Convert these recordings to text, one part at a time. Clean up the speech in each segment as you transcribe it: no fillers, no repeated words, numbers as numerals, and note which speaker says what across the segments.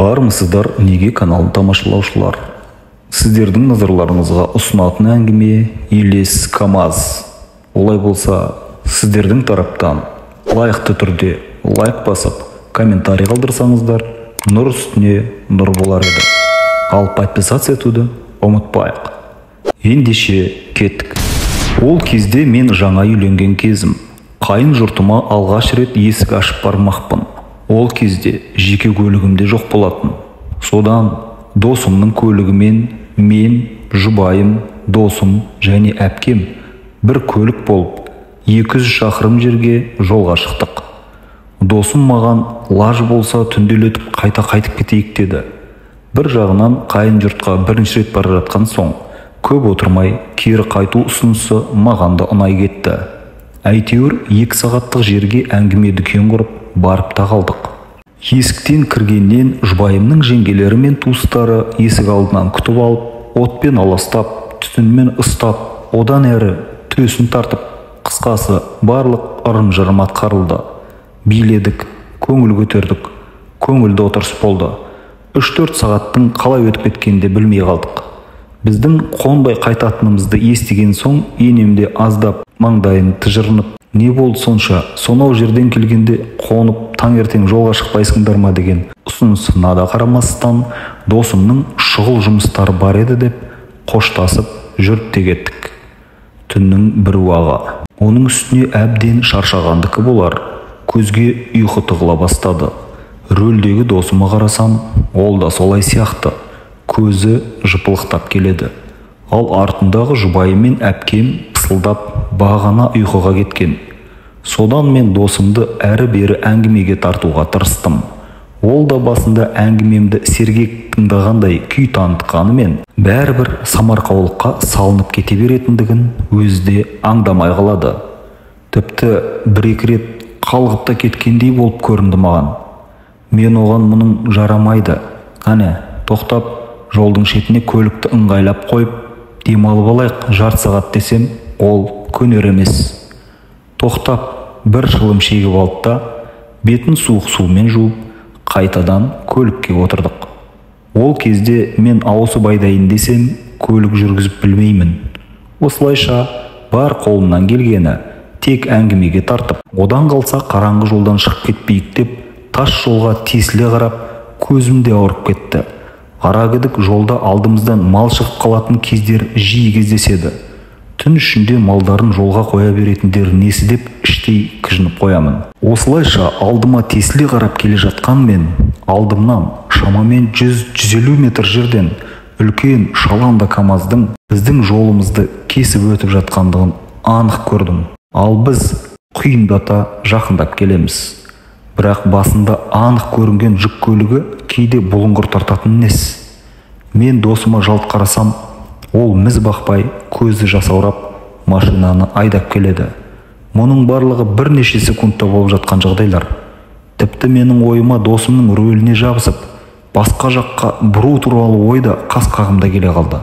Speaker 1: Армысыздар неге каналын тамашалаушылар. Сіздердің назарларыңызға ұсынатын әңгіме Елес КамАЗ. Олай болса, сіздердің тараптан лайықты түрде лайк басып, комментарий қалдырсаңыздар, нұр үстіне нұр болар еді. Ал подписаться етуді ұмытпайық. Ендеше кеттік. Ол кезде мен жаңа үйленген кезім. Қайын жұртыма алғаш рет есік ашып бармақпын. Ол кезде жеке көлігімде жоқ болатын. Содан досымның көлігімен мен, жұбайым, досым және әпкем бір көлік болып 200 шақырым жерге жолға шықтық. Досым маған лаж болса түнделетіп қайта қайтып кетейік деді. Бір жағынан қайын жұртқа бірінші рет бара жатқан соң көп отырмай кері қайту ұсынысы маған да ұнай кетті. Әйтеуір 2 сағаттық жерге әңгіме дүкен құрып барып та қалдық. Есіктен кіргеннен жұбайымның жеңгелері мен туыстары есік алдынан күтіп алып, отпен аластап, түтінмен ыстап, одан әрі төсін тартып, қысқасы барлық ырым-жырым атқарылды. Биледік, көңіл көтердік, көңілді отырыс болды. 3-4 сағаттың қалай өтіп кеткенде білмей қалдық. Біздің қонбай қайтатынымызды естіген соң енемде аздап маңдайын тыжырынып, не болды сонша, сонау жерден келгенде қонып таңертең жолға шықпайсыңдар ма деген ұсынысына да қарамастан досымның шұғыл жұмыстары бар еді деп қоштасып жүріп те кеттік. Түннің бір уағы. Оның үстіне әбден шаршағандікі болар. Көзге ұйқы тығыла бастады. Рөлдегі досыма қарасам, ол да солай сияқты. Көзі жыпылықтап келеді. Ал артындағы жұбайы мен әпкем пысылдап бағана ұйқыға кеткен. Содан мен досымды әрі-бері әңгімеге тартуға тырыстым. Ол да басында әңгімемді сергек тыңдағандай күй танытқанымен бәрібір самарқаулыққа салынып кете беретіндігін өзі де аңдамай қалады. Тіпті 1-2 рет қалғып та кеткендей болып көрінді маған. Мен оған мұның жарамайды. Қане, тоқтап, жолдың шетіне көлікті ыңғайлап қойып, демалып алайық жарты сағат десем, ол көнер емес. Тоқтап, бір шылым шегіп алды да, бетін суық сумен жуып, қайтадан көлікке отырдық. Ол кезде мен ауысып айдайын десем, көлік жүргізіп білмеймін. Осылайша бар қолымнан келгені тек әңгімеге тартып, одан қалса қараңғы жолдан шығып кетпейік деп, тас жолға тесіле қарап, көзімде ауырып кетті. Арагідік жолда алдымыздан мал шығып қалатын кездер жиі кездеседі. Түн ішінде малдарын жолға қоя беретіндер несі деп іштей кіжініп қоямын. Осылайша алдыма тесіле қарап келе жатқан мен алдымнан шамамен 100-150 метр жерден үлкен шаланды КамАЗдың біздің жолымызды кесіп өтіп жатқандығын анық көрдім. Ал біз құйындата жақындап келеміз. Бірақ басында анық көрінген жүк көлігі кейде бұлыңғыр тартатын нес. Мен досыма жалт қарасам, ол міз бақпай, көзі жасаурап, машинаны айдап келеді. Мұның барлығы бірнеше секундта болып жатқан жағдайлар. Тіпті менің ойыма досымның рөліне жабысып, басқа жаққа бұру туралы ойда қас қағымда келе қалды.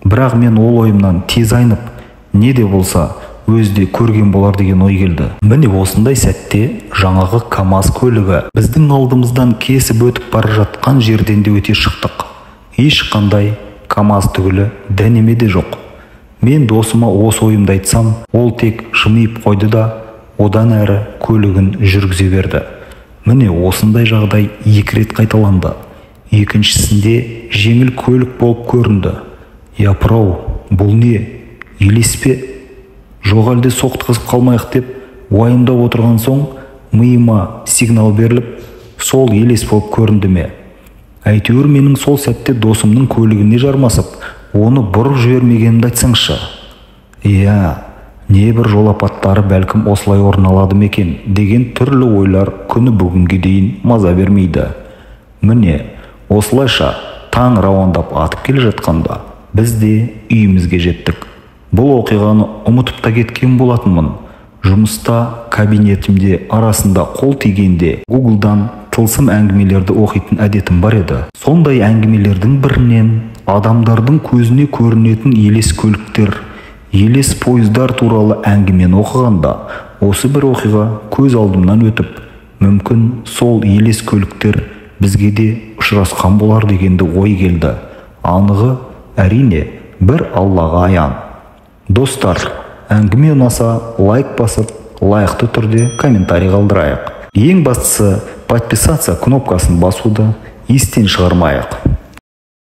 Speaker 1: Бірақ мен ол ойымнан тез айнып, не де болса өзде көрген болар деген ой келді. Міне осындай сәтте жаңағы КамАЗ көлігі біздің алдымыздан кесіп өтіп бара жатқан жерден де өте шықтық. Ешқандай КамАЗ түгілі дәнеме де жоқ. Мен досыма осы ойымды айтсам, ол тек жымиып қойды да, одан әрі көлігін жүргізе берді. Міне осындай жағдай 2 рет қайталанды. Екіншісінде жеңіл көлік болып көрінді. Япырау, бұл не? Елес пе? Жоқ әлде соқтығысып қалмайық деп уайымдап отырған соң миыма сигнал беріліп, сол елес болып көрінді ме? Әйтеуір менің сол сәтте досымның көлігіне жармасып, оны бұрып жібермегенімді айтсаңшы. Не бір жол апаттары бәлкім осылай орын алады мекен деген түрлі ойлар күні бүгінге дейін маза бермейді. Міне, осылайша таң рауандап атып келе жатқанда біз де үйімізге жеттік. Бұл оқиғаны ұмытып та кеткен болатынмын. Жұмыста кабинетімде арасында қол тигенде Google'дан тылсым әңгімелерді оқитын әдетім бар еді. Сондай әңгімелердің бірінен адамдардың көзіне көрінетін елес көліктер, елес пойыздар туралы әңгімені оқығанда осы бір оқиға көз алдымнан өтіп, мүмкін сол елес көліктер бізге де ұшырасқан болар дегенді ой келді. Анығы әрине бір Аллаға аян. Достар, әңгіме ұнаса лайк басып, лайықты түрде комментарий қалдырайық. Ең бастысы подписаться кнопкасын басуды естен шығармайық.